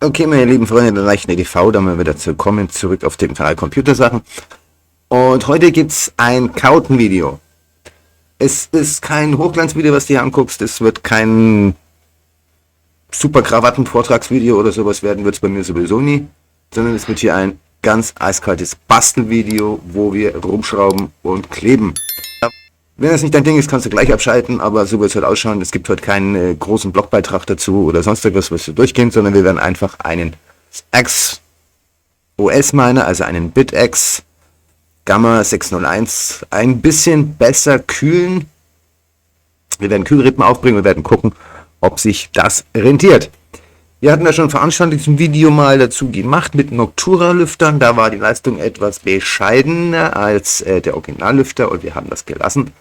Okay, meine lieben Freunde der leichten EDV, da mal wieder zurück auf den Kanal Computersachen. Und heute gibt's ein Kauten-Video. Es ist kein Hochglanzvideo, was du hier anguckst. Es wird kein super Krawatten-Vortragsvideo oder sowas werden, wird es bei mir sowieso nie. Sondern es wird hier ein ganz eiskaltes Bastelvideo, wo wir rumschrauben und kleben. Wenn das nicht dein Ding ist, kannst du gleich abschalten, aber so wird es halt ausschauen. Es gibt heute keinen großen Blogbeitrag dazu oder sonst irgendwas, was du durchgehen, sondern wir werden einfach einen X OS-Miner, also einen BitX Gamma 601, ein bisschen besser kühlen. Wir werden Kühlrippen aufbringen und werden gucken, ob sich das rentiert. Wir hatten da schon Veranstaltungen zum Video mal dazu gemacht mit Noctura-Lüftern. Da war die Leistung etwas bescheidener als der Originallüfter und wir haben das gelassen.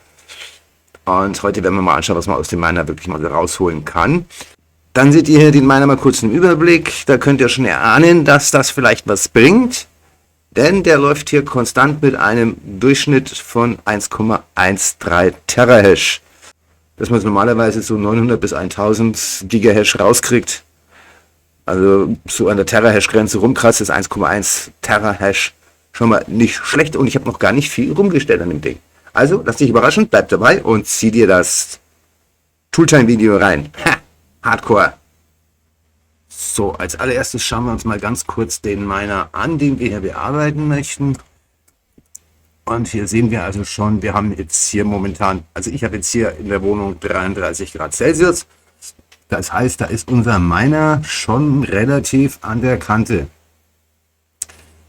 Und heute werden wir mal anschauen, was man aus dem Miner wirklich mal rausholen kann. Dann seht ihr hier den Miner mal kurz im Überblick. Da könnt ihr schon erahnen, dass das vielleicht was bringt. Denn der läuft hier konstant mit einem Durchschnitt von 1,13 Terahash. Dass man normalerweise so 900 bis 1000 Gigahash rauskriegt. Also so an der Terahash-Grenze rumkratzt ist 1,1 Terahash schon mal nicht schlecht. Und ich habe noch gar nicht viel rumgestellt an dem Ding. Also lass dich überraschen, bleib dabei und zieh dir das Tooltime-Video rein. Ha, Hardcore. So, als allererstes schauen wir uns mal ganz kurz den Miner an, den wir hier bearbeiten möchten. Und hier sehen wir also schon, wir haben jetzt hier momentan, also ich habe jetzt hier in der Wohnung 33 Grad Celsius. Das heißt, da ist unser Miner schon relativ an der Kante.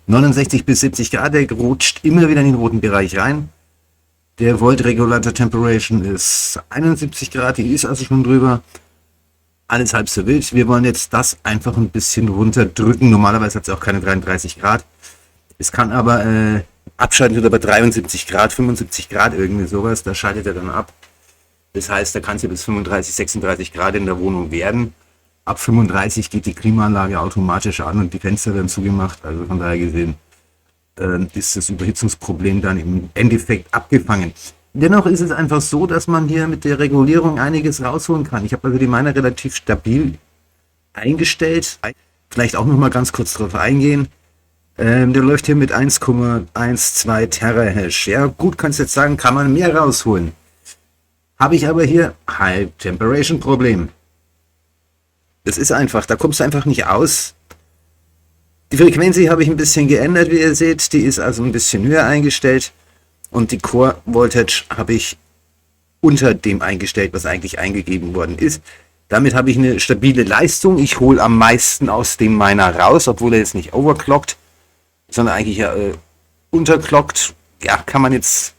69 bis 70 Grad, der rutscht immer wieder in den roten Bereich rein. Der Volt Regulator Temperation ist 71 Grad, die ist also schon drüber. Alles halb so wild. Wir wollen jetzt das einfach ein bisschen runterdrücken. Normalerweise hat es auch keine 33 Grad. Es kann aber abschalten wieder bei 73 Grad, 75 Grad, irgendwie sowas. Da schaltet er dann ab. Das heißt, da kann es ja bis 35, 36 Grad in der Wohnung werden. Ab 35 geht die Klimaanlage automatisch an und die Fenster werden zugemacht. Also von daher gesehen ist das Überhitzungsproblem dann im Endeffekt abgefangen. Dennoch ist es einfach so, dass man hier mit der Regulierung einiges rausholen kann. Ich habe also die Miner relativ stabil eingestellt. Vielleicht auch noch mal ganz kurz drauf eingehen. Der läuft hier mit 1,12 Terahash. Ja gut, kannst jetzt sagen, kann man mehr rausholen. Habe ich aber hier High Temperation Problem. Das ist einfach, da kommst du einfach nicht aus. Die Frequenz habe ich ein bisschen geändert, wie ihr seht. Die ist also ein bisschen höher eingestellt. Und die Core Voltage habe ich unter dem eingestellt, was eigentlich eingegeben worden ist. Damit habe ich eine stabile Leistung. Ich hole am meisten aus dem Miner raus, obwohl er jetzt nicht overclockt, sondern eigentlich ja unterclockt. Ja, kann man jetzt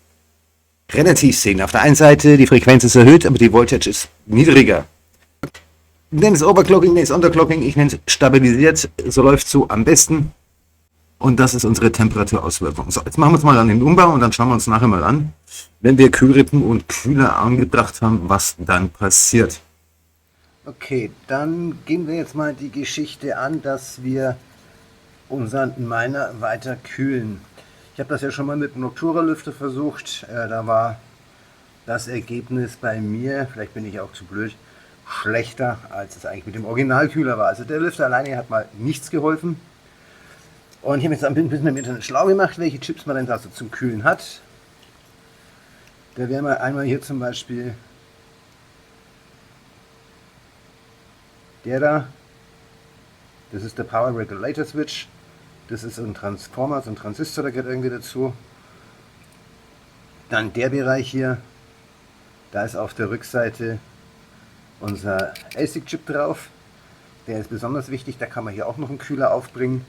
relativ sehen. Auf der einen Seite die Frequenz ist erhöht, aber die Voltage ist niedriger. Ich nenne es Overclocking, nenne es Underclocking, ich nenne es stabilisiert. So läuft es so am besten. Und das ist unsere Temperaturauswirkung. So, jetzt machen wir uns mal an den Umbau und dann schauen wir uns nachher mal an, wenn wir Kühlrippen und Kühler angebracht haben, was dann passiert. Okay, dann gehen wir jetzt mal die Geschichte an, dass wir unseren Miner weiter kühlen. Ich habe das ja schon mal mit dem Noctura-Lüfter versucht. Da war das Ergebnis bei mir, vielleicht bin ich auch zu blöd, schlechter, als es eigentlich mit dem Originalkühler war. Also der Lüfter alleine hat mal nichts geholfen. Und ich habe jetzt ein bisschen im Internet schlau gemacht, welche Chips man denn da so zum Kühlen hat. Da wären wir einmal hier zum Beispiel der da. Das ist der Power Regulator Switch. Das ist ein Transformer, so ein Transistor, der gehört irgendwie dazu. Dann der Bereich hier. Da ist auf der Rückseite unser ASIC-Chip drauf. Der ist besonders wichtig, da kann man hier auch noch einen Kühler aufbringen.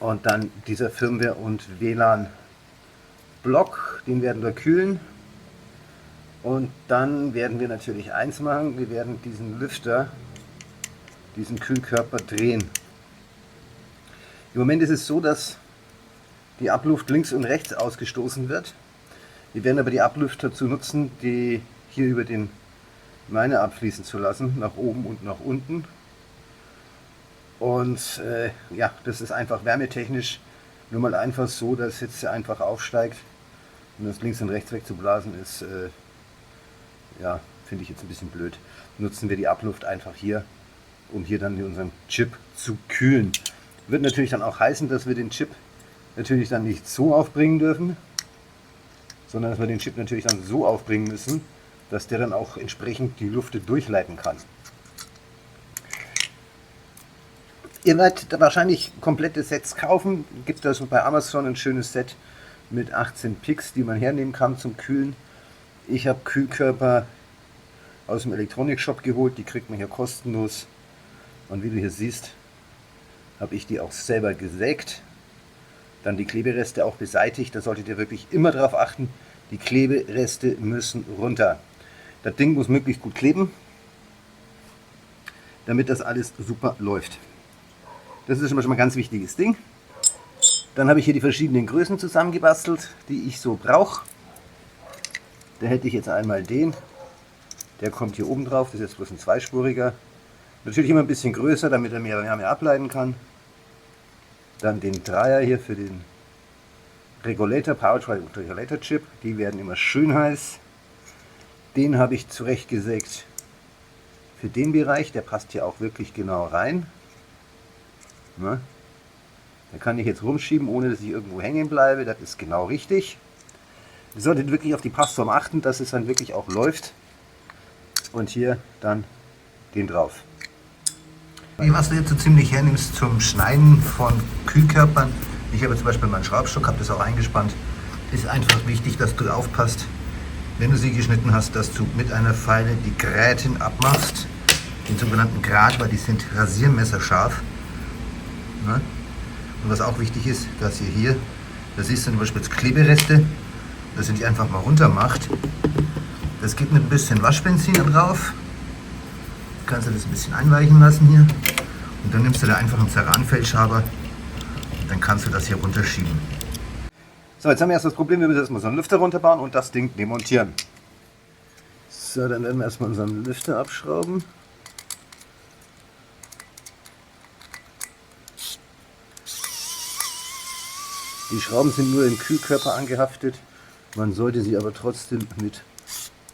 Und dann dieser Firmware- und WLAN-Block, den werden wir kühlen. Und dann werden wir natürlich eins machen, wir werden diesen Lüfter, diesen Kühlkörper drehen. Im Moment ist es so, dass die Abluft links und rechts ausgestoßen wird. Wir werden aber die Abluft dazu nutzen, die hier über den Miner abfließen zu lassen, nach oben und nach unten. Und ja, das ist einfach wärmetechnisch nur mal einfach so, dass jetzt einfach aufsteigt und das links und rechts wegzublasen ist, ja, finde ich jetzt ein bisschen blöd. Nutzen wir die Abluft einfach hier um hier dann unseren Chip zu kühlen. Wird natürlich dann auch heißen, dass wir den Chip natürlich dann nicht so aufbringen dürfen, sondern dass wir den Chip natürlich dann so aufbringen müssen, dass der dann auch entsprechend die Luft durchleiten kann. Ihr werdet wahrscheinlich komplette Sets kaufen. Gibt also bei Amazon ein schönes Set mit 18 Picks, die man hernehmen kann zum Kühlen. Ich habe Kühlkörper aus dem Elektronikshop geholt, die kriegt man hier kostenlos. Und wie du hier siehst, habe ich die auch selber gesägt. Dann die Klebereste auch beseitigt. Da solltet ihr wirklich immer darauf achten, die Klebereste müssen runter. Das Ding muss möglichst gut kleben, damit das alles super läuft. Das ist schon mal ein ganz wichtiges Ding. Dann habe ich hier die verschiedenen Größen zusammengebastelt, die ich so brauche. Da hätte ich jetzt einmal den. Der kommt hier oben drauf. Das ist jetzt bloß ein zweispuriger. Natürlich immer ein bisschen größer, damit er mehr ableiten kann. Dann den Dreier hier für den Regulator, Power Regulator Chip. Die werden immer schön heiß. Den habe ich zurechtgesägt für den Bereich. Der passt hier auch wirklich genau rein. Da kann ich jetzt rumschieben, ohne dass ich irgendwo hängen bleibe. Das ist genau richtig. Ihr solltet wirklich auf die Passform achten, dass es dann wirklich auch läuft. Und hier dann den drauf. Was du jetzt so ziemlich hernimmst zum Schneiden von Kühlkörpern, ich habe zum Beispiel meinen Schraubstock, habe das auch eingespannt, ist einfach wichtig, dass du aufpasst, wenn du sie geschnitten hast, dass du mit einer Feile die Gräten abmachst, den sogenannten Grat, weil die sind rasiermesserscharf. Und was auch wichtig ist, dass ihr hier, da siehst du zum Beispiel jetzt Klebereste, dass ihr die einfach mal runter macht. Das geht mit ein bisschen Waschbenzin drauf. Du kannst du das ein bisschen einweichen lassen hier. Und dann nimmst du da einfach einen Ceranfeldschaber und dann kannst du das hier runterschieben. So, jetzt haben wir erst das Problem, wir müssen erstmal so einen Lüfter runterbauen und das Ding demontieren. So, dann werden wir erstmal unseren Lüfter abschrauben. Die Schrauben sind nur im Kühlkörper angehaftet. Man sollte sie aber trotzdem mit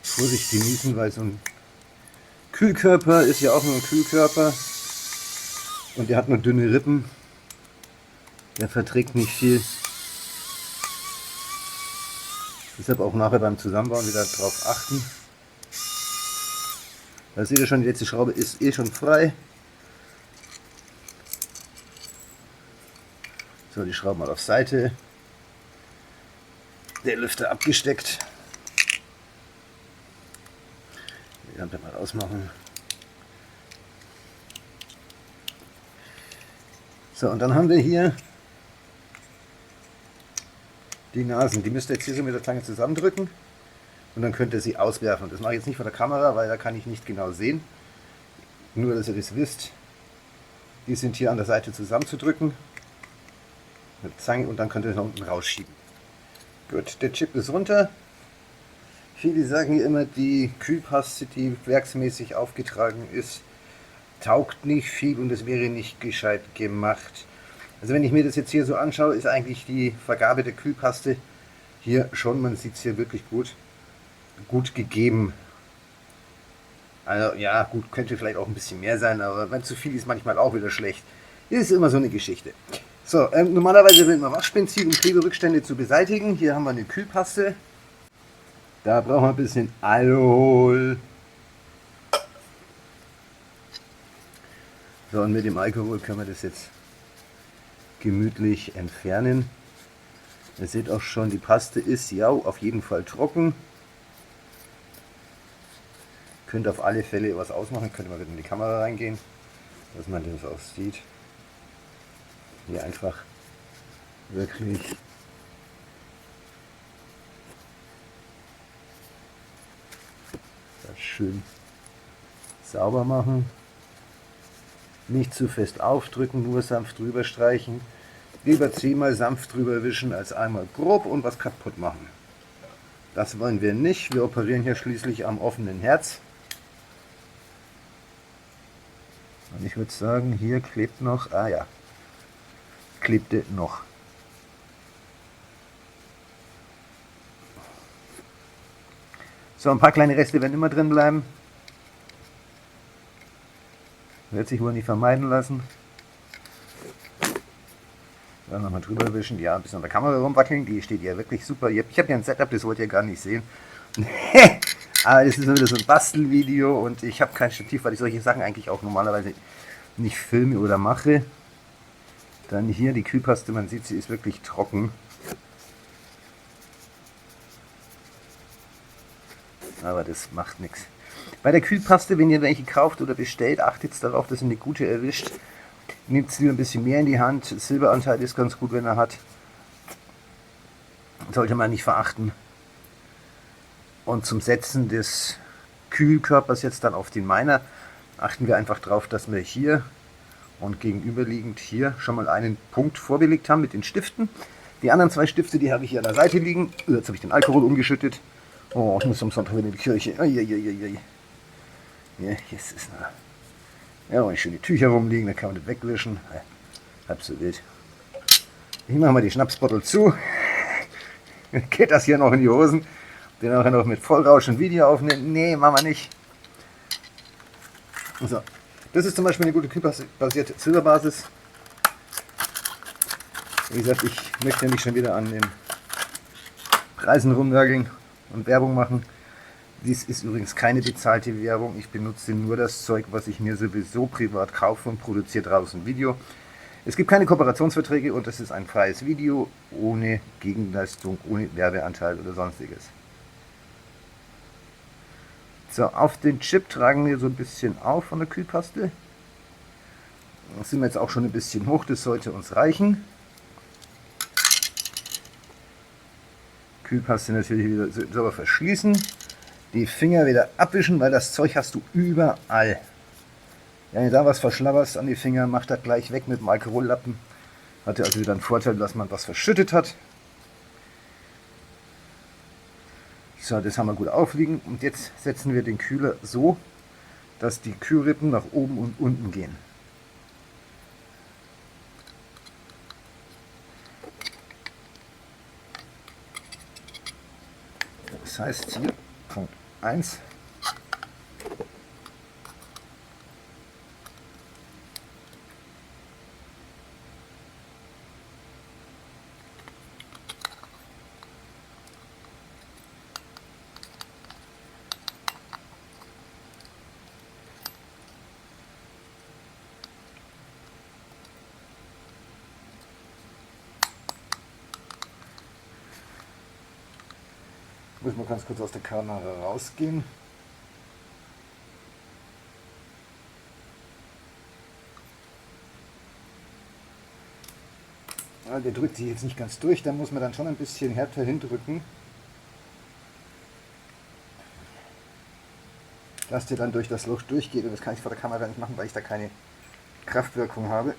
Vorsicht genießen, weil so ein Kühlkörper ist ja auch nur ein Kühlkörper und der hat nur dünne Rippen. Der verträgt nicht viel. Deshalb auch nachher beim Zusammenbauen wieder darauf achten. Da seht ihr schon, die letzte Schraube ist eh schon frei. So, die Schrauben mal auf Seite. Der Lüfter abgesteckt. Die Lampe mal ausmachen. So, und dann haben wir hier die Nasen. Die müsst ihr jetzt hier so mit der Zange zusammendrücken und dann könnt ihr sie auswerfen. Das mache ich jetzt nicht vor der Kamera, weil da kann ich nicht genau sehen. Nur, dass ihr das wisst. Die sind hier an der Seite zusammenzudrücken mit der Zange und dann könnt ihr nach unten rausschieben. Gut, der Chip ist runter. Viele sagen hier immer, die Kühlpaste, die werksmäßig aufgetragen ist, taugt nicht viel und es wäre nicht gescheit gemacht. Also wenn ich mir das jetzt hier so anschaue, ist eigentlich die Vergabe der Kühlpaste hier schon, man sieht es hier wirklich gut gegeben. Also ja, gut, könnte vielleicht auch ein bisschen mehr sein, aber wenn zu viel ist, manchmal auch wieder schlecht. Das ist immer so eine Geschichte. So, normalerweise will man Waschbenzin, um Kleberückstände zu beseitigen. Hier haben wir eine Kühlpaste. Da brauchen wir ein bisschen Alkohol. So, und mit dem Alkohol können wir das jetzt gemütlich entfernen. Ihr seht auch schon, die Paste ist ja auf jeden Fall trocken. Könnt auf alle Fälle was ausmachen, könnt ihr mal wieder in die Kamera reingehen, dass man das auch sieht. Hier einfach wirklich das schön sauber machen. Nicht zu fest aufdrücken, nur sanft drüber streichen. Lieber 10-mal sanft drüber wischen als einmal grob und was kaputt machen. Das wollen wir nicht. Wir operieren hier schließlich am offenen Herz. Und ich würde sagen, hier klebt noch, klebte noch. So, ein paar kleine Reste werden immer drin bleiben. Wird sich wohl nicht vermeiden lassen. Dann nochmal drüber wischen, ja, ein bisschen an der Kamera rumwackeln, die steht ja wirklich super. Ich habe ja ein Setup, das wollt ihr gar nicht sehen. Aber das ist wieder so ein Bastelvideo und ich habe kein Stativ, weil ich solche Sachen eigentlich auch normalerweise nicht filme oder mache. Dann hier die Kühlpaste, man sieht, sie ist wirklich trocken. Aber das macht nichts. Bei der Kühlpaste, wenn ihr welche kauft oder bestellt, achtet darauf, dass ihr eine gute erwischt. Nehmt sie ein bisschen mehr in die Hand. Silberanteil ist ganz gut, wenn er hat. Sollte man nicht verachten. Und zum Setzen des Kühlkörpers jetzt dann auf den Miner achten wir einfach darauf, dass wir hier und gegenüberliegend hier schon mal einen Punkt vorbelegt haben mit den Stiften. Die anderen zwei Stifte, die habe ich hier an der Seite liegen. Jetzt habe ich den Alkohol umgeschüttet. Oh, ich muss am Sonntag wieder in die Kirche. Uiuiui. Ja, jetzt ist ja, und schöne Tücher rumliegen, da kann man das wegwischen. Halb so wild. Ich mache mal die Schnapsbottle zu. Geht das hier noch in die Hosen? Den auch noch mit Vollrausch ein Video aufnehmen? Nee, machen wir nicht. So. Das ist zum Beispiel eine gute kühlbasierte Silberbasis. Wie gesagt, ich möchte nicht schon wieder an den Preisen rumnörgeln und Werbung machen. Dies ist übrigens keine bezahlte Werbung. Ich benutze nur das Zeug, was ich mir sowieso privat kaufe und produziere daraus ein Video. Es gibt keine Kooperationsverträge und es ist ein freies Video ohne Gegenleistung, ohne Werbeanteil oder sonstiges. So, auf den Chip tragen wir so ein bisschen auf von der Kühlpaste. Da sind wir jetzt auch schon ein bisschen hoch, das sollte uns reichen. Kühlpaste natürlich wieder sauber verschließen. Die Finger wieder abwischen, weil das Zeug hast du überall. Wenn du da was verschlabberst an die Finger, mach das gleich weg mit dem Alkohollappen. Hatte also wieder einen Vorteil, dass man was verschüttet hat. So, das haben wir gut aufliegen und jetzt setzen wir den Kühler so, dass die Kühlrippen nach oben und unten gehen. Das heißt hier Punkt 1. Ich muss mal ganz kurz aus der Kamera rausgehen. Ja, der drückt sich jetzt nicht ganz durch, da muss man dann schon ein bisschen härter hindrücken, dass der dann durch das Loch durchgeht. Und das kann ich vor der Kamera nicht machen, weil ich da keine Kraftwirkung habe.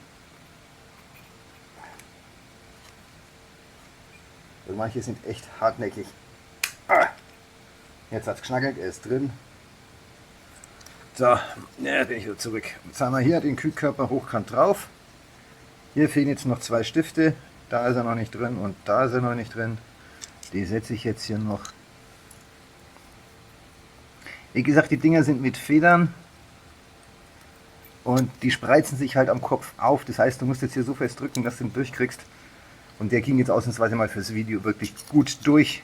Also manche sind echt hartnäckig. Jetzt hat es geschnackelt, er ist drin. So, ja, bin ich wieder zurück. Jetzt haben wir hier den Kühlkörper hochkant drauf. Hier fehlen jetzt noch zwei Stifte. Da ist er noch nicht drin und da ist er noch nicht drin. Die setze ich jetzt hier noch. Wie gesagt, die Dinger sind mit Federn und die spreizen sich halt am Kopf auf. Das heißt, du musst jetzt hier so fest drücken, dass du ihn durchkriegst. Und der ging jetzt ausnahmsweise mal fürs Video wirklich gut durch.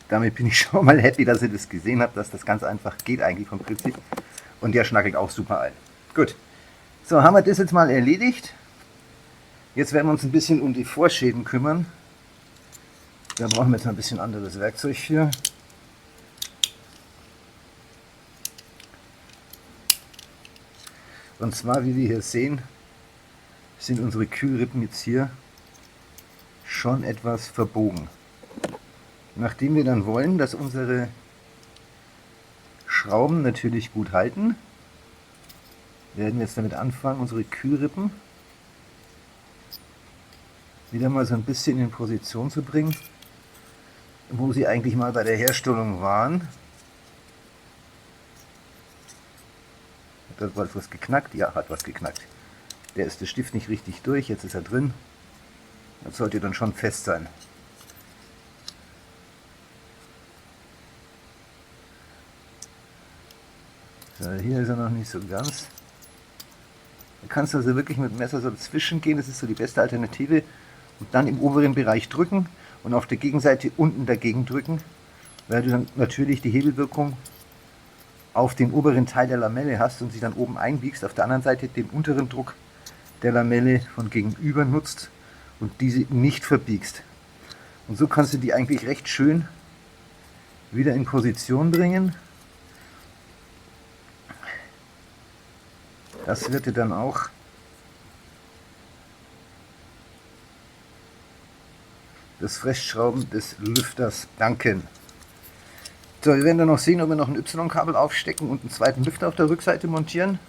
Damit bin ich schon mal happy, dass ihr das gesehen habt, dass das ganz einfach geht eigentlich vom Prinzip. Und der schnackelt auch super ein. Gut, so haben wir das jetzt mal erledigt. Jetzt werden wir uns ein bisschen um die Vorschäden kümmern. Da brauchen wir jetzt ein bisschen anderes Werkzeug für. Und zwar, wie wir hier sehen, sind unsere Kühlrippen jetzt hier schon etwas verbogen. Nachdem wir dann wollen, dass unsere Schrauben natürlich gut halten, werden wir jetzt damit anfangen, unsere Kühlrippen wieder mal so ein bisschen in Position zu bringen, wo sie eigentlich mal bei der Herstellung waren. Hat das was geknackt? Ja, hat was geknackt. Der ist der Stift nicht richtig durch, jetzt ist er drin. Das sollte dann schon fest sein. So, hier ist er noch nicht so ganz. kannst du also wirklich mit dem Messer so dazwischen gehen, das ist so die beste Alternative. Und dann im oberen Bereich drücken und auf der Gegenseite unten dagegen drücken, weil du dann natürlich die Hebelwirkung auf den oberen Teil der Lamelle hast und sie dann oben einbiegst, auf der anderen Seite den unteren Druck der Lamelle von gegenüber nutzt und diese nicht verbiegst. Und so kannst du die eigentlich recht schön wieder in Position bringen. Das wird dir dann auch das Festschrauben des Lüfters danken. So, wir werden dann noch sehen, ob wir noch ein Y-Kabel aufstecken und einen zweiten Lüfter auf der Rückseite montieren.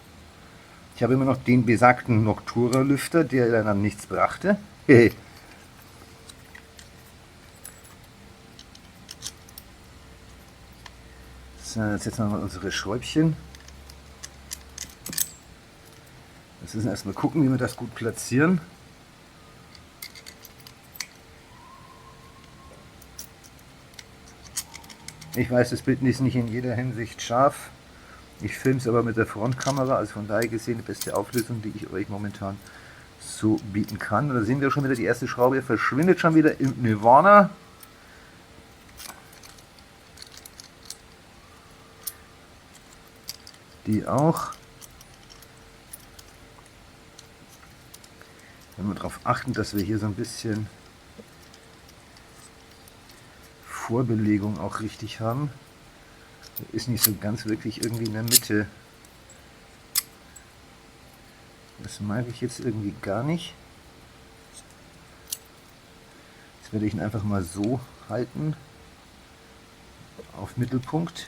Ich habe immer noch den besagten Noctura-Lüfter, der dann nichts brachte. So, jetzt setzen wir mal unsere Schräubchen. Jetzt müssen wir erstmal gucken, wie wir das gut platzieren. Ich weiß, das Bild ist nicht in jeder Hinsicht scharf. Ich filme es aber mit der Frontkamera, also von daher gesehen die beste Auflösung, die ich euch momentan so bieten kann. Und da sehen wir schon wieder, die erste Schraube verschwindet schon wieder im Nirvana. Die auch. Wenn wir darauf achten, dass wir hier so ein bisschen Vorbelegung auch richtig haben. Ist nicht so ganz wirklich irgendwie in der Mitte. Das mag ich jetzt irgendwie gar nicht. Jetzt werde ich ihn einfach mal so halten. Auf Mittelpunkt.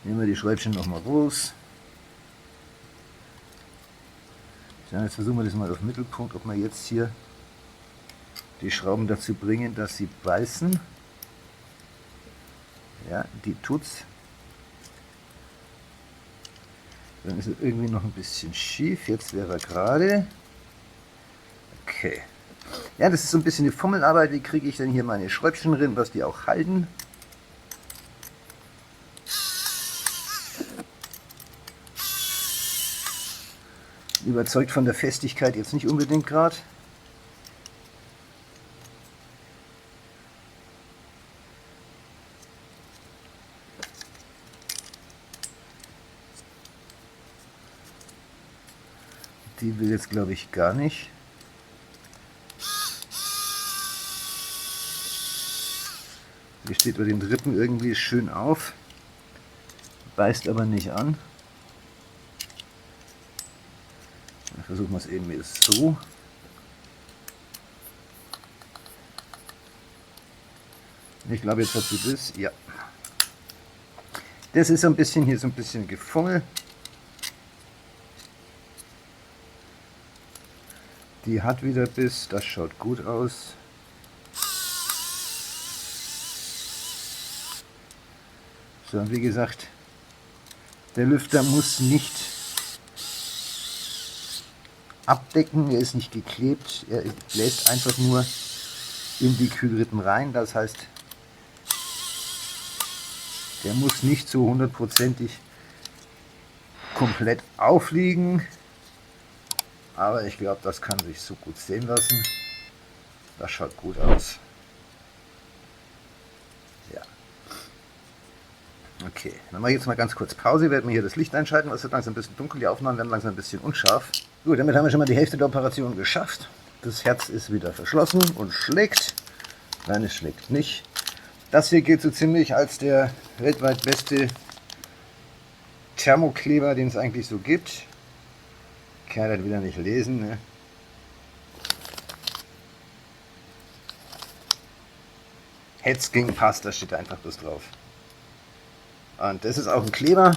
Nehmen wir die Schräubchen nochmal raus. Ja, jetzt versuchen wir das mal auf Mittelpunkt, ob wir jetzt hier die Schrauben dazu bringen, dass sie beißen. Ja, die tut's. Dann ist er irgendwie noch ein bisschen schief. Jetzt wäre er gerade. Okay. Ja, das ist so ein bisschen die Fummelarbeit. Wie kriege ich denn hier meine Schräubchen drin, dass die auch halten? Überzeugt von der Festigkeit jetzt nicht unbedingt gerade. Die will jetzt, glaube ich, gar nicht. Die steht bei den Rippen irgendwie schön auf, beißt aber nicht an. Dann versuchen wir es eben so. Ich glaube, jetzt hat sie das. Ja. Das ist so ein bisschen hier so ein bisschen Gefummel. Die hat wieder Biss, das schaut gut aus. So, und wie gesagt, der Lüfter muss nicht abdecken, er ist nicht geklebt, er bläst einfach nur in die Kühlrippen rein. Das heißt, der muss nicht so hundertprozentig komplett aufliegen. Aber ich glaube, das kann sich so gut sehen lassen. Das schaut gut aus. Ja. Okay, dann mache ich jetzt mal ganz kurz Pause. Werden wir hier das Licht einschalten, weil es wird langsam ein bisschen dunkel. Die Aufnahmen werden langsam ein bisschen unscharf. Gut, damit haben wir schon mal die Hälfte der Operation geschafft. Das Herz ist wieder verschlossen und schlägt. Nein, es schlägt nicht. Das hier gilt so ziemlich als der weltweit beste Thermokleber, den es eigentlich so gibt. Kann das wieder nicht lesen, ne? Hetzking passt, da steht einfach bloß drauf. Und das ist auch ein Kleber.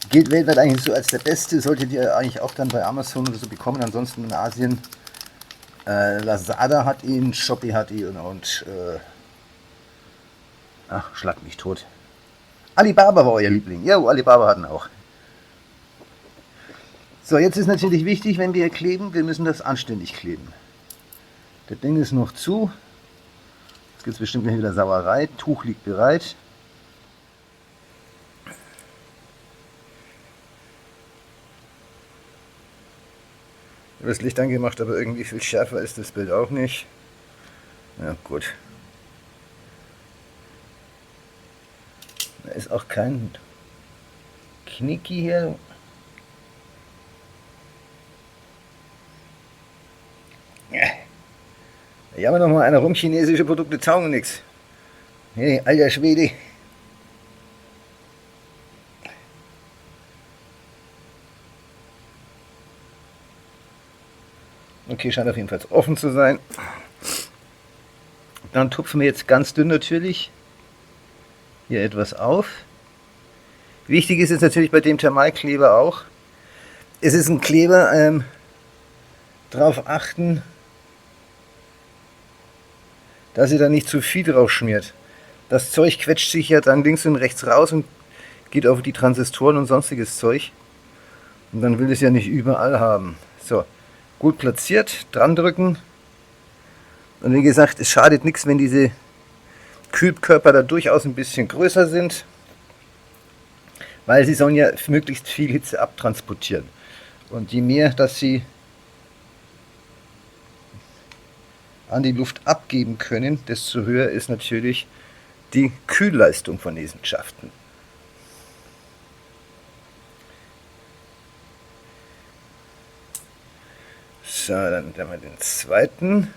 Gilt weltweit eigentlich so als der beste, solltet ihr eigentlich auch dann bei Amazon oder so bekommen. Ansonsten in Asien, Lazada hat ihn, Shopee hat ihn und ach, schlag mich tot. Alibaba war euer Liebling. Ja, Alibaba hat ihn auch. So, jetzt ist natürlich wichtig, wenn wir kleben, wir müssen das anständig kleben. Das Ding ist noch zu. Jetzt gibt es bestimmt gleich wieder Sauerei. Tuch liegt bereit. Das Licht angemacht, aber irgendwie viel schärfer ist das Bild auch nicht. Ja, gut. Da ist auch kein Knicki hier. Ja. Da jammert noch mal einer rum, chinesische Produkte taugen nichts. Hey, alter Schwede. Okay, scheint auf jeden Fall offen zu sein. Dann tupfen wir jetzt ganz dünn natürlich hier etwas auf. Wichtig ist jetzt natürlich bei dem Thermalkleber auch, es ist ein Kleber, darauf achten, dass ihr da nicht zu viel drauf schmiert. Das Zeug quetscht sich ja dann links und rechts raus und geht auf die Transistoren und sonstiges Zeug. Und dann will es ja nicht überall haben. So, gut platziert, dran drücken. Und wie gesagt, es schadet nichts, wenn diese Kühlkörper da durchaus ein bisschen größer sind, weil sie sollen ja möglichst viel Hitze abtransportieren. Und je mehr, dass sie an die Luft abgeben können, desto höher ist natürlich die Kühlleistung von diesen Schaften. So, dann haben wir den zweiten.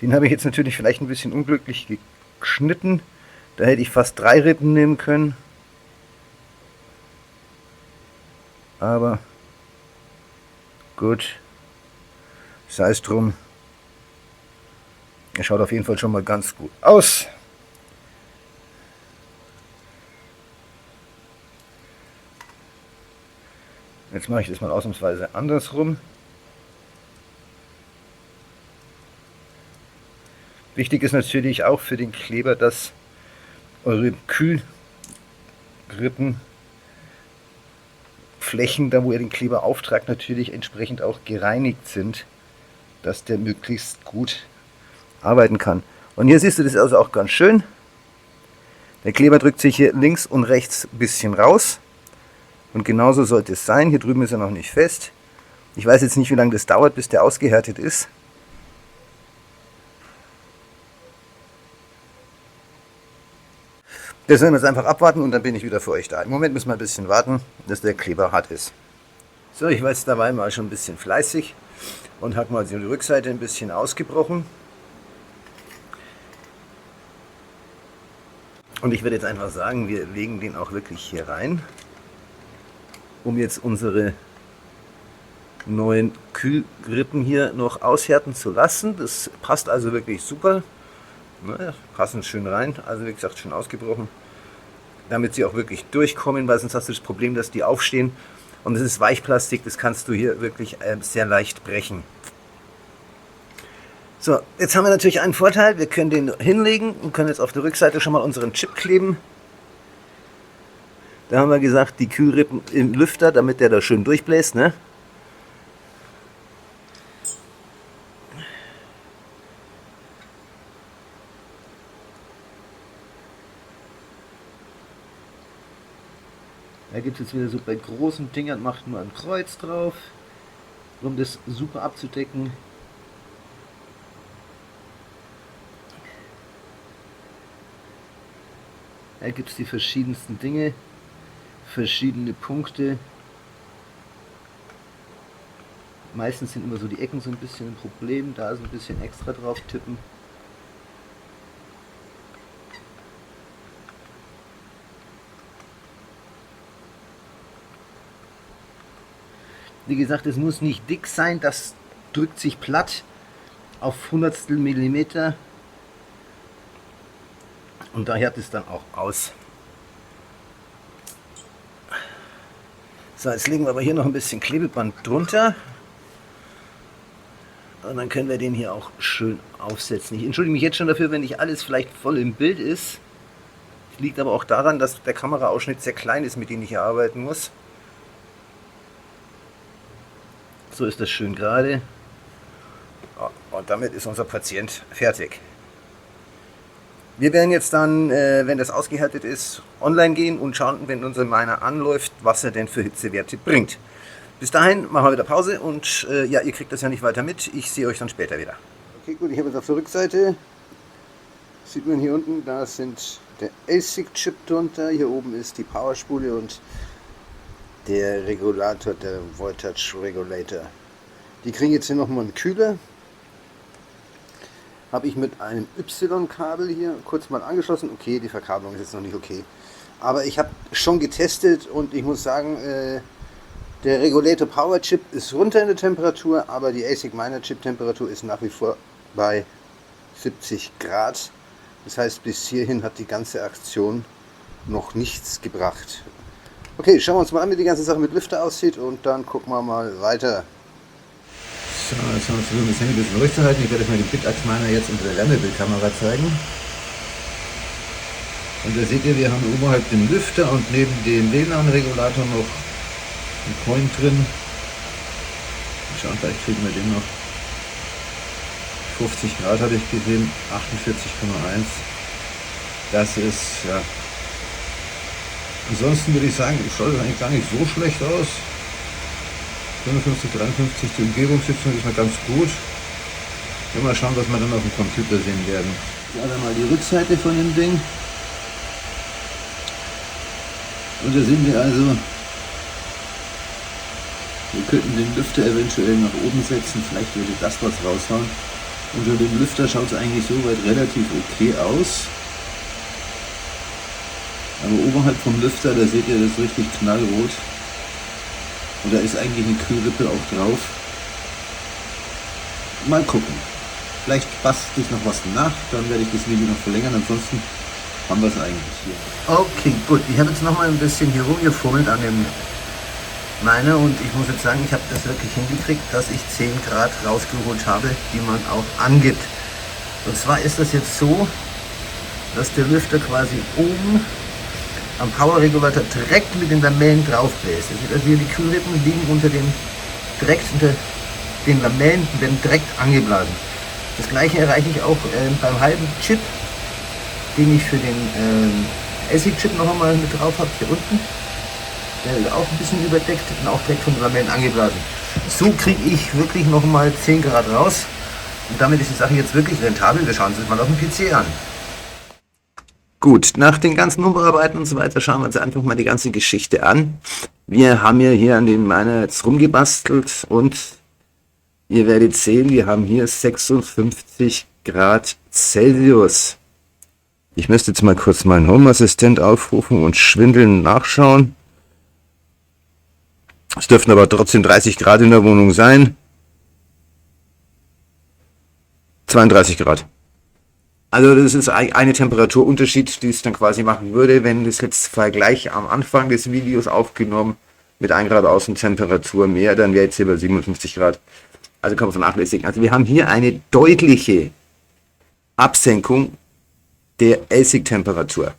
Den habe ich jetzt natürlich vielleicht ein bisschen unglücklich geschnitten. Da hätte ich fast 3 Rippen nehmen können. Aber gut, sei es drum. Er schaut auf jeden Fall schon mal ganz gut aus. Jetzt mache ich das mal ausnahmsweise andersrum. Wichtig ist natürlich auch für den Kleber, dass eure Kühlrippen, Flächen, da wo ihr den Kleber auftragt, natürlich entsprechend auch gereinigt sind, dass der möglichst gut arbeiten kann. Und hier siehst du das also auch ganz schön. Der Kleber drückt sich hier links und rechts ein bisschen raus. Und genauso sollte es sein. Hier drüben ist er noch nicht fest. Ich weiß jetzt nicht, wie lange das dauert, bis der ausgehärtet ist. Das werden wir jetzt einfach abwarten und dann bin ich wieder für euch da. Im Moment müssen wir ein bisschen warten, dass der Kleber hart ist. So, ich war jetzt dabei mal schon ein bisschen fleißig und habe mal die Rückseite ein bisschen ausgebrochen. Und ich werde jetzt einfach sagen, wir legen den auch wirklich hier rein, um jetzt unsere neuen Kühlrippen hier noch aushärten zu lassen. Das passt also wirklich super. Ne, passen schön rein, also wie gesagt schön ausgebrochen, damit sie auch wirklich durchkommen, weil sonst hast du das Problem, dass die aufstehen und das ist Weichplastik, das kannst du hier wirklich sehr leicht brechen. So, jetzt haben wir natürlich einen Vorteil, wir können den hinlegen und können jetzt auf der Rückseite schon mal unseren Chip kleben. Da haben wir gesagt, die Kühlrippen im Lüfter, damit der da schön durchbläst, ne? Da gibt es jetzt wieder so bei großen Dingern, macht man ein Kreuz drauf, um das super abzudecken. Da gibt es die verschiedensten Dinge, verschiedene Punkte. Meistens sind immer so die Ecken so ein bisschen ein Problem, da so ein bisschen extra drauf tippen. Wie gesagt, es muss nicht dick sein, das drückt sich platt auf Hundertstel Millimeter und da hört es dann auch aus. So, jetzt legen wir aber hier noch ein bisschen Klebeband drunter und dann können wir den hier auch schön aufsetzen. Ich entschuldige mich jetzt schon dafür, wenn nicht alles vielleicht voll im Bild ist. Das liegt aber auch daran, dass der Kameraausschnitt sehr klein ist, mit dem ich hier arbeiten muss. So ist das schön gerade. Und damit ist unser Patient fertig. Wir werden jetzt dann, wenn das ausgehärtet ist, online gehen und schauen, wenn unser Miner anläuft, was er denn für Hitzewerte bringt. Bis dahin machen wir wieder Pause und ja, ihr kriegt das ja nicht weiter mit. Ich sehe euch dann später wieder. Okay, gut, ich habe jetzt auf der Rückseite, sieht man hier unten, da sind der ASIC-Chip drunter, hier oben ist die Powerspule und der Regulator, der Voltage Regulator. Die kriegen jetzt hier nochmal einen Kühler. Habe ich mit einem Y-Kabel hier kurz mal angeschlossen. Okay, die Verkabelung ist jetzt noch nicht okay. Aber ich habe schon getestet und ich muss sagen, der Regulator Power Chip ist runter in der Temperatur, aber die ASIC Miner Chip Temperatur ist nach wie vor bei 70 Grad. Das heißt, bis hierhin hat die ganze Aktion noch nichts gebracht. Okay, schauen wir uns mal an, wie die ganze Sache mit Lüfter aussieht und dann gucken wir mal weiter. So, jetzt haben wir versucht, das Handy ein bisschen ruhig zu halten. Ich werde euch mal den Bitax-Miner jetzt unter der Wärmebildkamera zeigen. Und da seht ihr, wir haben oberhalb den Lüfter und neben dem WLAN-Regulator noch einen Coin drin. Schauen, vielleicht kriegen wir den noch. 50 Grad hatte ich gesehen, 48,1. Das ist, ja. Ansonsten würde ich sagen, schaut es eigentlich gar nicht so schlecht aus. 55, 53, die Umgebungssitzung ist mal ganz gut. Mal schauen, was wir dann auf dem Computer sehen werden. Ja, dann mal die Rückseite von dem Ding. Und da sehen wir also, wir könnten den Lüfter eventuell nach oben setzen, vielleicht würde das was raushauen. Unter dem Lüfter schaut es eigentlich soweit relativ okay aus. Aber oberhalb vom Lüfter, da seht ihr das richtig knallrot. Und da ist eigentlich eine Kühlrippe auch drauf. Mal gucken. Vielleicht bastel ich noch was nach, dann werde ich das Video noch verlängern, ansonsten haben wir es eigentlich hier. Okay, gut. Ich habe jetzt noch mal ein bisschen hier rumgefummelt an dem Miner und ich muss jetzt sagen, ich habe das wirklich hingekriegt, dass ich 10 Grad rausgeholt habe, die man auch angibt. Und zwar ist das jetzt so, dass der Lüfter quasi oben am Power-Regulator direkt mit den Lamellen drauf bläst. Also hier die Kühlrippen liegen direkt unter den Lamellen und werden direkt angeblasen. Das gleiche erreiche ich auch beim halben Chip, den ich für den ASIC-Chip noch einmal mit drauf habe, hier unten. Der ist auch ein bisschen überdeckt und auch direkt von den Lamellen angeblasen. So kriege ich wirklich noch mal 10 Grad raus und damit ist die Sache jetzt wirklich rentabel. Wir schauen uns das mal auf dem PC an. Gut, nach den ganzen Umarbeiten und so weiter schauen wir uns einfach mal die ganze Geschichte an. Wir haben ja hier an den Miner jetzt rumgebastelt und ihr werdet sehen, wir haben hier 56 Grad Celsius. Ich müsste jetzt mal kurz meinen Home-Assistent aufrufen und schwindeln nachschauen. Es dürften aber trotzdem 30 Grad in der Wohnung sein. 32 Grad. Also das ist eine Temperaturunterschied, die es dann quasi machen würde, wenn das jetzt Vergleich am Anfang des Videos aufgenommen mit 1 Grad Außentemperatur mehr, dann wäre jetzt hier bei 57 Grad. Also kann man vernachlässigen. Also wir haben hier eine deutliche Absenkung der ASIC-Temperatur.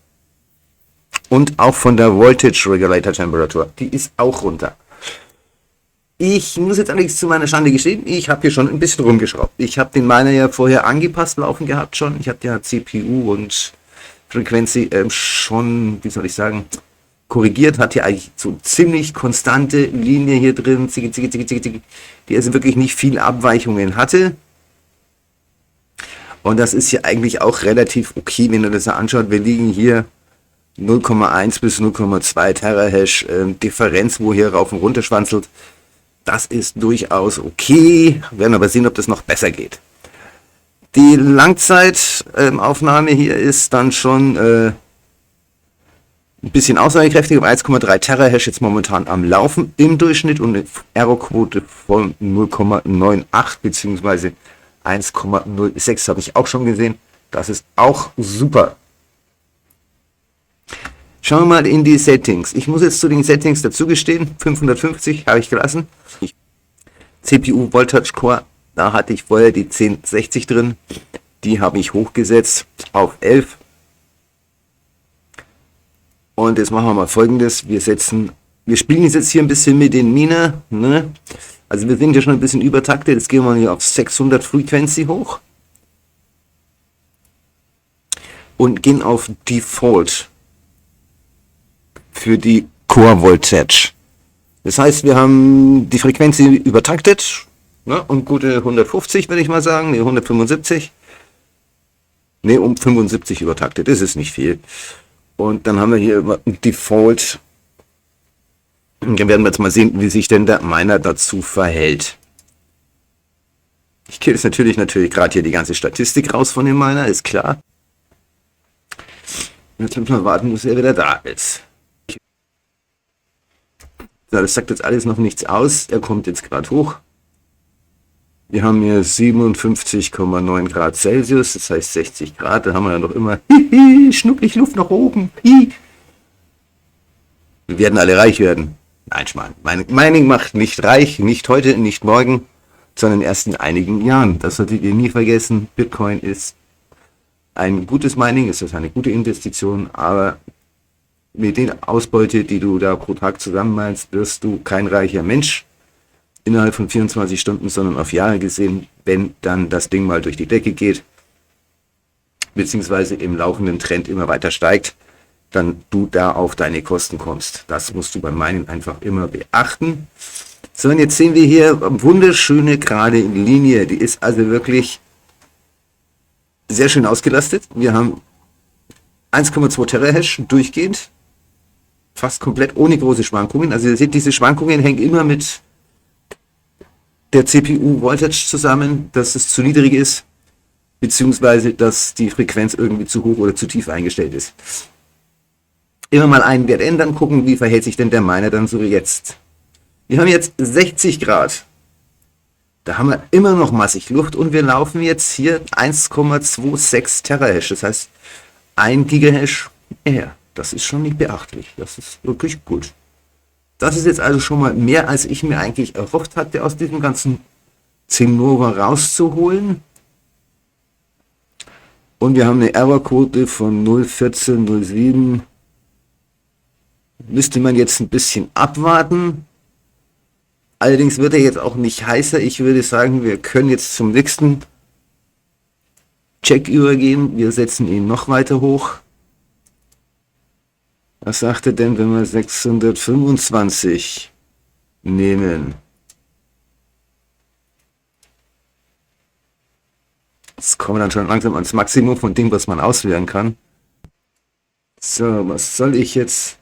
Und auch von der Voltage Regulator Temperatur. Die ist auch runter. Ich muss jetzt allerdings zu meiner Schande gestehen, ich habe hier schon ein bisschen rumgeschraubt. Ich habe den Miner ja vorher angepasst laufen gehabt schon. Ich habe ja CPU und Frequency schon, wie soll ich sagen, korrigiert. Hat hier eigentlich so ziemlich konstante Linie hier drin, die also wirklich nicht viel Abweichungen hatte. Und das ist hier eigentlich auch relativ okay, wenn ihr das anschaut. Wir liegen hier 0,1 bis 0,2 Terahash Differenz, wo hier rauf und runter schwanzelt. Das ist durchaus okay. Wir werden aber sehen, ob das noch besser geht. Die Langzeitaufnahme hier ist dann schon ein bisschen aussagekräftig. 1,3 Terahash jetzt momentan am Laufen im Durchschnitt und eine Errorquote von 0,98 bzw. 1,06 habe ich auch schon gesehen. Das ist auch super. Schauen wir mal in die Settings. Ich muss jetzt zu den Settings dazu gestehen. 550 habe ich gelassen. CPU Voltage Core, da hatte ich vorher die 1060 drin. Die habe ich hochgesetzt auf 11. Und jetzt machen wir mal Folgendes. Wir spielen jetzt hier ein bisschen mit den Miner. Ne? Also wir sind ja schon ein bisschen übertaktet. Jetzt gehen wir hier auf 600 Frequency hoch. Und gehen auf Default für die Core Voltage. Das heißt, wir haben die Frequenz übertaktet, ne, um gute 150, würde ich mal sagen, ne, 175. Ne, um 75 übertaktet, das ist nicht viel. Und dann haben wir hier ein Default. Und dann werden wir jetzt mal sehen, wie sich denn der Miner dazu verhält. Ich kriege jetzt natürlich gerade hier die ganze Statistik raus von dem Miner, ist klar. Jetzt müssen wir warten, bis er wieder da ist. So, das sagt jetzt alles noch nichts aus. Er kommt jetzt gerade hoch. Wir haben hier 57,9 Grad Celsius, das heißt 60 Grad. Da haben wir ja noch immer schnucklig Luft nach oben. Wir werden alle reich werden. Nein, Schmarrn. Mining macht nicht reich, nicht heute, nicht morgen, sondern erst in einigen Jahren. Das solltet ihr nie vergessen. Bitcoin ist ein gutes Mining, ist das eine gute Investition, aber mit den Ausbeute, die du da pro Tag zusammenmeinst, wirst du kein reicher Mensch innerhalb von 24 Stunden, sondern auf Jahre gesehen, wenn dann das Ding mal durch die Decke geht, beziehungsweise im laufenden Trend immer weiter steigt, dann du da auf deine Kosten kommst. Das musst du beim Mining einfach immer beachten. So, und jetzt sehen wir hier wunderschöne gerade Linie. Die ist also wirklich sehr schön ausgelastet. Wir haben 1,2 Terahash durchgehend, fast komplett ohne große Schwankungen. Also ihr seht, diese Schwankungen hängen immer mit der CPU-Voltage zusammen, dass es zu niedrig ist, beziehungsweise dass die Frequenz irgendwie zu hoch oder zu tief eingestellt ist. Immer mal einen Wert ändern, gucken, wie verhält sich denn der Miner dann so wie jetzt. Wir haben jetzt 60 Grad. Da haben wir immer noch massig Luft und wir laufen jetzt hier 1,26 Terahash. Das heißt, 1 Gigahash mehr. Das ist schon nicht beachtlich. Das ist wirklich gut. Das ist jetzt also schon mal mehr, als ich mir eigentlich erhofft hatte, aus diesem ganzen Zinnober rauszuholen. Und wir haben eine Errorquote von 0,1407. Müsste man jetzt ein bisschen abwarten. Allerdings wird er jetzt auch nicht heißer. Ich würde sagen, wir können jetzt zum nächsten Check übergehen. Wir setzen ihn noch weiter hoch. Was sagt er denn, wenn wir 625 nehmen? Jetzt kommen wir dann schon langsam ans Maximum von dem, was man auswählen kann. So, was soll ich jetzt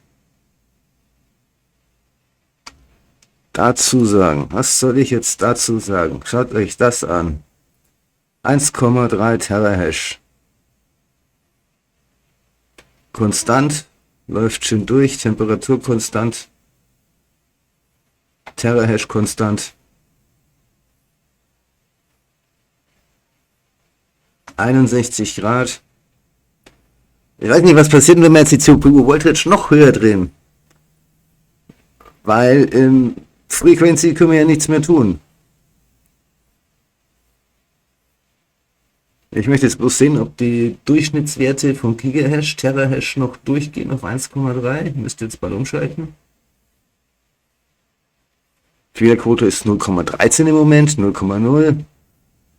dazu sagen? Was soll ich jetzt dazu sagen? Schaut euch das an. 1,3 Terahash. Konstant, läuft schön durch, Temperatur konstant, Terahash konstant. 61 Grad. Ich weiß nicht, was passiert, wenn wir jetzt die CPU-Voltage noch höher drehen. Weil im Frequency können wir ja nichts mehr tun. Ich möchte jetzt bloß sehen, ob die Durchschnittswerte von Gigahash, Terahash noch durchgehen auf 1,3. Müsste jetzt bald umschalten. Fehlerquote ist 0,13 im Moment, 0,0.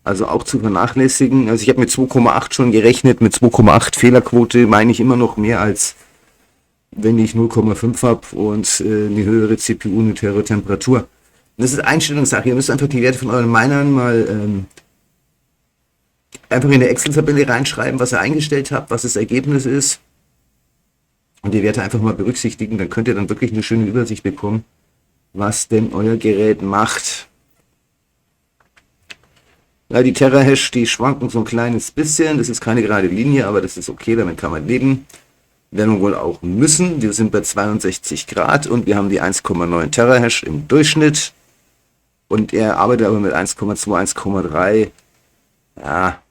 Also auch zu vernachlässigen. Also ich habe mit 2,8 schon gerechnet. Mit 2,8 Fehlerquote meine ich immer noch mehr, als wenn ich 0,5 habe und eine höhere CPU, eine höhere Temperatur. Das ist Einstellungssache. Ihr müsst einfach die Werte von euren Minern mal einfach in der Excel-Tabelle reinschreiben, was ihr eingestellt habt, was das Ergebnis ist. Und die Werte einfach mal berücksichtigen. Dann könnt ihr dann wirklich eine schöne Übersicht bekommen, was denn euer Gerät macht. Ja, die Terahash, die schwanken so ein kleines bisschen. Das ist keine gerade Linie, aber das ist okay, damit kann man leben. Werden wir wohl auch müssen. Wir sind bei 62 Grad und wir haben die 1,9 Terahash im Durchschnitt. Und er arbeitet aber mit 1,2, 1,3. Ja,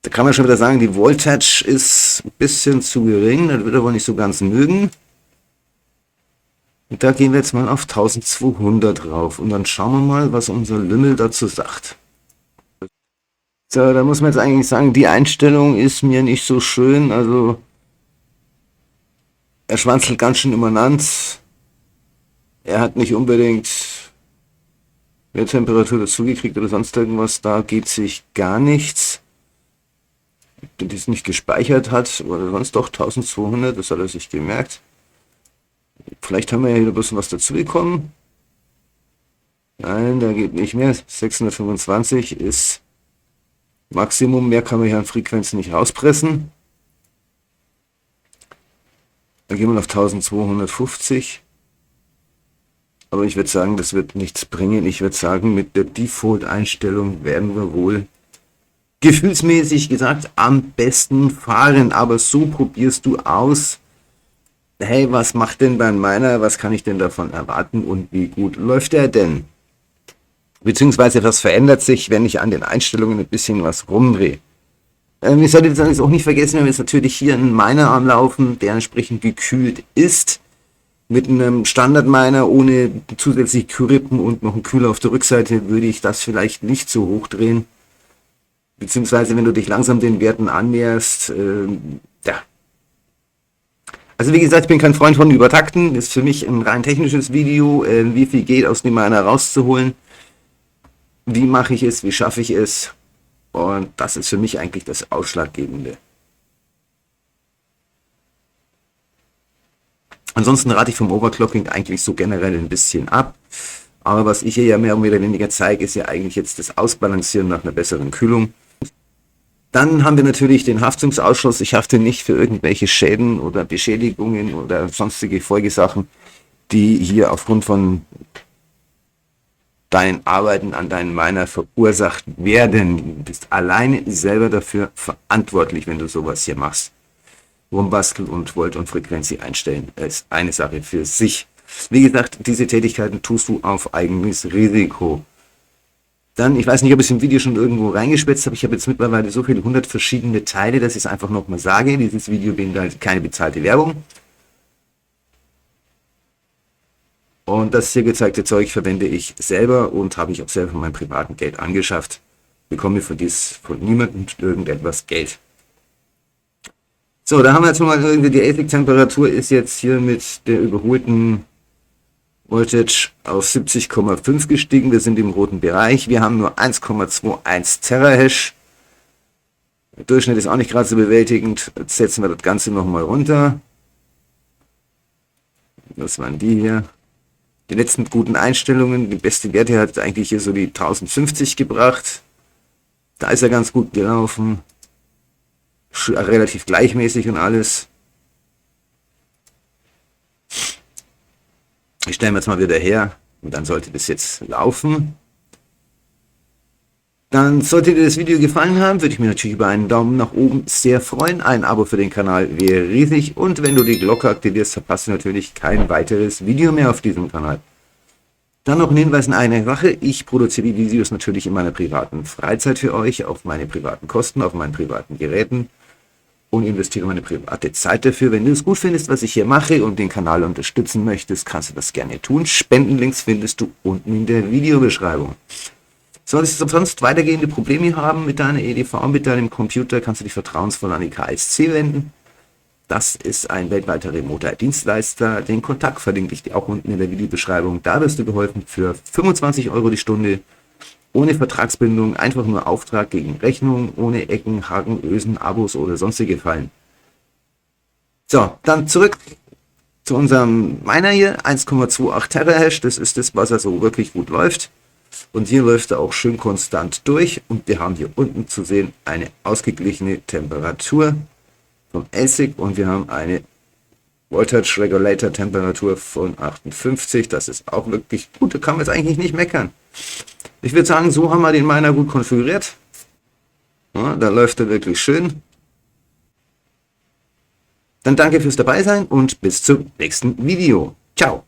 da kann man schon wieder sagen, die Voltage ist ein bisschen zu gering. Das wird er wohl nicht so ganz mögen. Und da gehen wir jetzt mal auf 1200 drauf. Und dann schauen wir mal, was unser Lümmel dazu sagt. So, da muss man jetzt eigentlich sagen, die Einstellung ist mir nicht so schön. Also, er schwanzelt ganz schön immanent. Er hat nicht unbedingt mehr Temperatur dazugekriegt oder sonst irgendwas. Da geht sich gar nichts. Wenn das nicht gespeichert hat oder sonst doch 1200, das hat er sich gemerkt. Vielleicht haben wir ja hier ein bisschen was dazu bekommen. Nein, da geht nicht mehr. 625 ist Maximum. Mehr kann man hier an Frequenzen nicht rauspressen. Dann gehen wir auf 1250. Aber ich würde sagen, das wird nichts bringen. Ich würde sagen, mit der Default-Einstellung werden wir wohl gefühlsmäßig gesagt am besten fahren. Aber so probierst du aus. Hey, was macht denn bei meiner? Was kann ich denn davon erwarten und wie gut läuft er denn? Beziehungsweise was verändert sich, wenn ich an den Einstellungen ein bisschen was rumdrehe. Ich sollte jetzt auch nicht vergessen, wir haben jetzt natürlich hier einen Miner am Laufen, der entsprechend gekühlt ist. Mit einem Standard-Miner ohne zusätzlich Kühlrippen und noch einen Kühler auf der Rückseite würde ich das vielleicht nicht so hoch drehen. Beziehungsweise wenn du dich langsam den Werten annäherst, ja. Also wie gesagt, ich bin kein Freund von Übertakten. Das ist für mich ein rein technisches Video, wie viel geht aus dem Miner rauszuholen. Wie mache ich es, wie schaffe ich es? Und das ist für mich eigentlich das Ausschlaggebende. Ansonsten rate ich vom Overclocking eigentlich so generell ein bisschen ab. Aber was ich hier ja mehr oder weniger zeige, ist ja eigentlich jetzt das Ausbalancieren nach einer besseren Kühlung. Dann haben wir natürlich den Haftungsausschluss. Ich hafte nicht für irgendwelche Schäden oder Beschädigungen oder sonstige Folgesachen, die hier aufgrund von deinen Arbeiten an deinen Miner verursacht werden. Du bist alleine selber dafür verantwortlich, wenn du sowas hier machst. Rumbasteln und Volt und Frequenz einstellen ist eine Sache für sich. Wie gesagt, diese Tätigkeiten tust du auf eigenes Risiko. Dann, ich weiß nicht, ob ich es im Video schon irgendwo reingeschwätzt habe. Ich habe jetzt mittlerweile so viele 100 verschiedene Teile, dass ich es einfach nochmal sage. Dieses Video beinhaltet keine bezahlte Werbung. Und das hier gezeigte Zeug verwende ich selber und habe ich auch selber von meinem privaten Geld angeschafft. Bekomme für dies von niemandem irgendetwas Geld. So, da haben wir jetzt mal irgendwie die ASIC-Temperatur ist jetzt hier mit der überholten Voltage auf 70,5 gestiegen. Wir sind im roten Bereich. Wir haben nur 1,21 Terahash. Der Durchschnitt ist auch nicht gerade so bewältigend. Jetzt setzen wir das Ganze nochmal runter. Das waren die hier. Die letzten guten Einstellungen, die beste Werte hat eigentlich hier so die 1050 gebracht. Da ist er ganz gut gelaufen. Relativ gleichmäßig und alles. Ich stelle mir jetzt mal wieder her und dann sollte das jetzt laufen. Dann sollte dir das Video gefallen haben, würde ich mich natürlich über einen Daumen nach oben sehr freuen. Ein Abo für den Kanal wäre riesig und wenn du die Glocke aktivierst, verpasst du natürlich kein weiteres Video mehr auf diesem Kanal. Dann noch ein Hinweis in eine Sache, ich produziere die Videos natürlich in meiner privaten Freizeit für euch, auf meine privaten Kosten, auf meinen privaten Geräten und investiere meine private Zeit dafür. Wenn du es gut findest, was ich hier mache und den Kanal unterstützen möchtest, kannst du das gerne tun. Spendenlinks findest du unten in der Videobeschreibung. Solltest du sonst weitergehende Probleme haben mit deiner EDV, mit deinem Computer, kannst du dich vertrauensvoll an die KSC wenden. Das ist ein weltweiter remoter Dienstleister. Den Kontakt verlinke ich dir auch unten in der Videobeschreibung. Da wirst du geholfen für 25 € die Stunde. Ohne Vertragsbindung, einfach nur Auftrag gegen Rechnung, ohne Ecken, Haken, Ösen, Abos oder sonstige Fallen. So, dann zurück zu unserem Miner hier, 1,28 Terahash, das ist das, was also wirklich gut läuft. Und hier läuft er auch schön konstant durch und wir haben hier unten zu sehen eine ausgeglichene Temperatur vom ASIC und wir haben eine Voltage Regulator Temperatur von 58, das ist auch wirklich gut, da kann man jetzt eigentlich nicht meckern. Ich würde sagen, so haben wir den Miner gut konfiguriert. Ja, da läuft er wirklich schön. Dann danke fürs Dabeisein und bis zum nächsten Video. Ciao.